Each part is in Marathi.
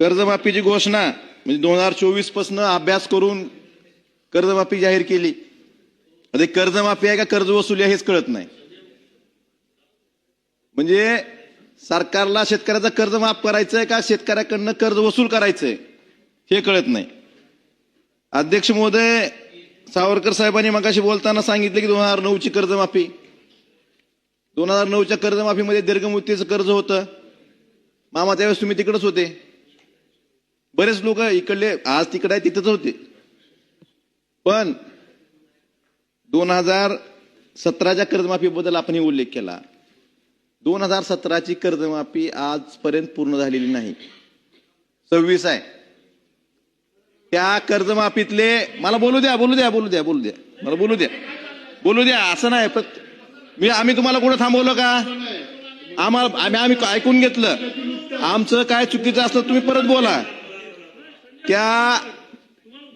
कर्जमाफीची घोषणा म्हणजे 2024 पासून अभ्यास करून कर्जमाफी जाहीर केली. आता कर्जमाफी आहे का कर्ज वसुली आहे हेच कळत नाही. म्हणजे सरकारला शेतकऱ्याचं कर्ज माफ करायचंय का शेतकऱ्याकडनं कर्ज वसूल करायचंय हे कळत नाही. अध्यक्ष महोदय, सावरकर साहेबांनी मगाशी बोलताना सांगितलं की 2009 ची कर्जमाफी, 2009च्या कर्जमाफीमध्ये दीर्घमुदतीचं कर्ज होतं. मामा त्यावेळेस तुम्ही तिकडेच होते. बरेच लोक इकडले आज तिकडे आहे तिथेच होते. पण 2017च्या कर्जमाफीबद्दल आपण उल्लेख केला. 2017ची कर्जमाफी आजपर्यंत पूर्ण झालेली नाही. 26 आहे. त्या कर्जमाफीतले मला बोलू द्या मला बोलू द्या असं नाही. आम्ही तुम्हाला कुठं थांबवलं का? आम्ही ऐकून घेतलं. आमचं काय चुकीचं असलं तुम्ही परत बोला. त्या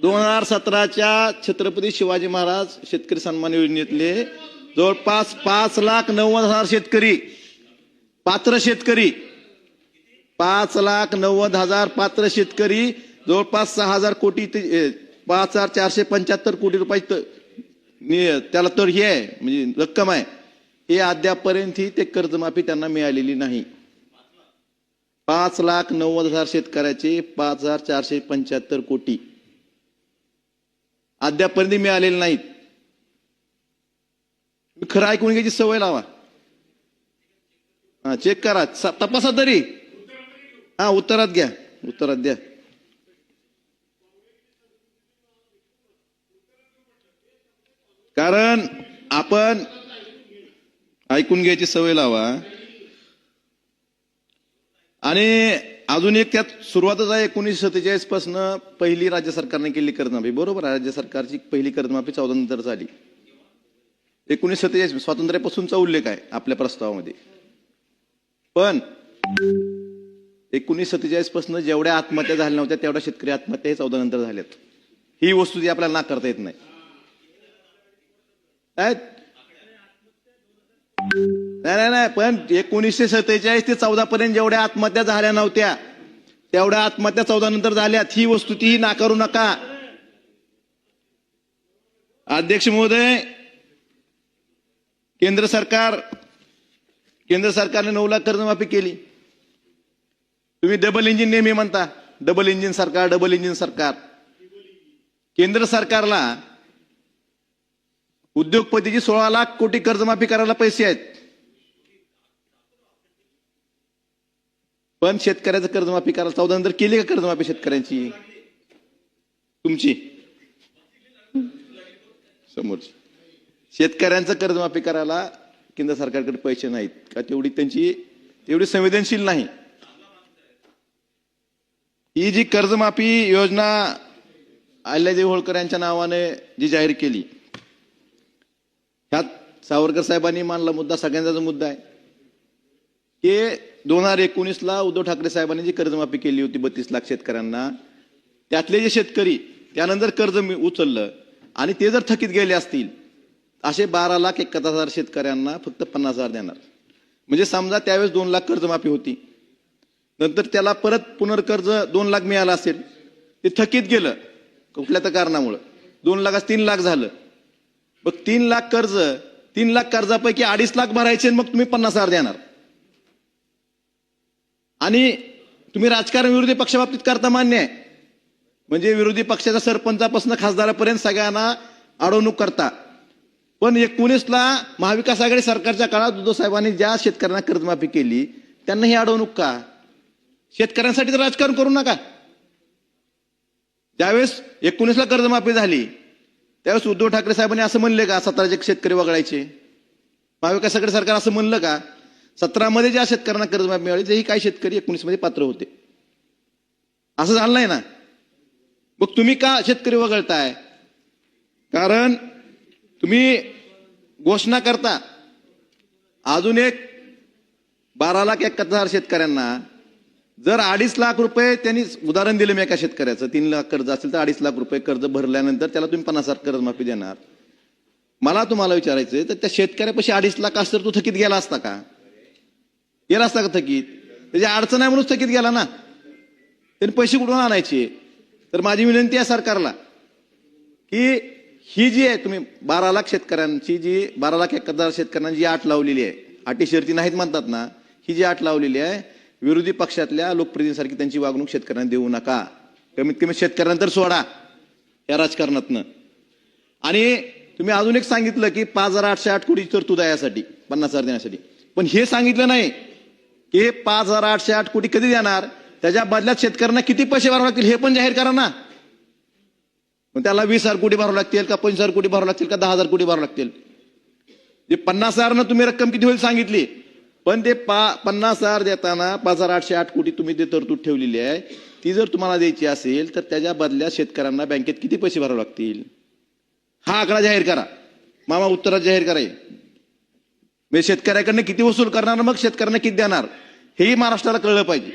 2017च्या छत्रपती शिवाजी महाराज शेतकरी सन्मान योजनेतले जवळपास 5,90,000 शेतकरी पात्र शेतकरी 5,90,000 पात्र शेतकरी जवळपास 6,000 कोटी 5,475 कोटी रुपये त्याला तर हे आहे म्हणजे रक्कम आहे. हे अद्यापर्यंत ही ते कर्जमाफी त्यांना मिळालेली नाही. 5,90,000 शेतकऱ्याचे 5,475 कोटी अद्यापर्यंत मिळालेले नाहीत. खरं ऐकून घ्यायची सवय लावा. चेक करा, तपासा तरी. उत्तरात द्या. कारण आपण ऐकून घ्यायची सवय लावा. आणि अजून एक त्यात सुरुवातच आहे. 1947 पासून पहिली राज्य सरकारने केली कर्जमाफी. बरोबर आहे, राज्य सरकारची पहिली कर्जमाफी 14 नंतर झाली. 1947 स्वातंत्र्यापासूनचा उल्लेख आहे आपल्या प्रस्तावामध्ये. पण 1947 पासून जेवढ्या आत्महत्या झाल्या नव्हत्या तेवढ्या शेतकरी आत्महत्या हे 14 नंतर झाल्यात. ही वस्तू जी आपल्याला नाकारता येत नाही. नाही पण 1947 ते 14 पर्यंत जेवढ्या आत्महत्या झाल्या नव्हत्या तेवढ्या आत्महत्या 14 नंतर झाल्यात. ही वस्तू ती नाकारू नका. अध्यक्ष महोदय, केंद्र सरकारने 9 लाख कर्जमाफी केली. तुम्ही डबल इंजिन नेहमी म्हणता. डबल इंजिन सरकार. केंद्र सरकारला उद्योगपतीची 16 लाख कोटी कर्जमाफी करायला पैसे आहेत. पण शेतकऱ्याचं कर्जमाफी करायला 14 नंतर केली का कर्जमाफी शेतकऱ्यांची? तुमची समोरची. शेतकऱ्यांचं कर्जमाफी करायला केंद्र सरकारकडे पैसे नाहीत का? तेवढी संवेदनशील नाही. ही जी कर्जमाफी योजना अहिल्यादेवी होळकर यांच्या नावाने जी जाहीर केली, ह्यात सावरकर साहेबांनी मांडला मुद्दा सगळ्यांचा मुद्दा आहे की 2019ला उद्धव ठाकरे साहेबांनी जी कर्जमाफी केली होती 32 लाख शेतकऱ्यांना, त्यातले जे शेतकरी त्यानंतर कर्ज उचललं आणि ते जर थकीत गेले असतील असे 12,71,000 शेतकऱ्यांना फक्त 50,000 देणार. म्हणजे समजा त्यावेळेस 2 लाख कर्जमाफी होती, नंतर त्याला परत पुनर्कर्ज 2 लाख मिळालं असेल, ते थकीत गेलं कुठल्या तर कारणामुळे 2 लाखास 3 लाख झालं. मग 3 लाख कर्जापैकी 2.5 लाख भरायचे, मग तुम्ही 50,000 देणार. आणि तुम्ही राजकारण विरोधी पक्षाबाबतीत करता मान्य आहे. म्हणजे विरोधी पक्षाच्या सरपंचापासून खासदारापर्यंत सगळ्यांना अडवणूक करता. पण 19ला महाविकास आघाडी सरकारच्या काळात उद्धव साहेबांनी ज्या शेतकऱ्यांना कर्जमाफी केली त्यांना ही अडवणूक का? शेतकऱ्यांसाठी तर राजकारण करू नका. ज्यावेळेस 19ला कर्जमाफी झाली त्यावेळेस उद्धव ठाकरे साहेबांनी असं म्हणले का 17 शेतकरी वगळायचे? महाविकास आघाडी सरकार असं म्हणलं का? 17 ज्या शेतकऱ्यांना कर्जमाफी मिळाली तेही काही शेतकरी 19 पात्र होते. असं झालं नाही ना. मग तुम्ही का शेतकरी वगळताय? कारण तुम्ही घोषणा करता अजून एक 12,71,000 शेतकऱ्यांना जर 2.5 लाख रुपये त्यांनी उदाहरण दिलं मी एका शेतकऱ्याचं 3 लाख कर्ज असेल तर 2.5 लाख रुपये कर्ज भरल्यानंतर त्याला तुम्ही 50,000 कर्जमाफी देणार. मला तुम्हाला विचारायचंय तर त्या शेतकऱ्यापाशी 2.5 लाख असतं तो थकीत गेला असता का? गेला असता का थकीत? त्याची अडचण आहे म्हणून थकीत गेला ना. त्यांनी पैसे कुठून आणायचे? तर माझी विनंती आहे सरकारला की ही जी आहे तुम्ही 12 लाख शेतकऱ्यांची जी 12 लाख 71,000 शेतकऱ्यांना जी अट लावलेली आहे, अटी शर्ती नाहीत म्हणतात ना, ही जी अट लावलेली आहे, विरोधी पक्षातल्या लोकप्रतिनिधींसारखी त्यांची वागणूक शेतकऱ्यांना देऊ नका. कमीत कमी शेतकऱ्यांना तर सोडा या राजकारणातनं. आणि तुम्ही अजून एक सांगितलं की 5,808 कोटी तरतूद आहे यासाठी 50,000 देण्यासाठी, पण हे सांगितलं नाही की 5,808 कोटी कधी देणार, त्याच्या बदल्यात शेतकऱ्यांना किती पैसे भरावे लागतील हे पण जाहीर करा ना. मग त्याला 20,000 कोटी भरावं लागतील का 25,000 कोटी भरावं लागतील का 10,000 कोटी भरावं लागतील? जे 50,000 तुम्ही रक्कम किती होईल सांगितली, पण ते 50,000 देताना 5,808 कोटी तुम्ही ते तरतूद ठेवलेली आहे, ती जर तुम्हाला द्यायची असेल तर त्याच्या बदल्यात शेतकऱ्यांना बँकेत किती पैसे भरावे लागतील हा आकडा जाहीर करा. मामा उत्तरात जाहीर कराय म्हणजे शेतकऱ्याकडनं किती वसूल करणार, मग शेतकऱ्यांना किती देणार हेही महाराष्ट्राला कळलं पाहिजे.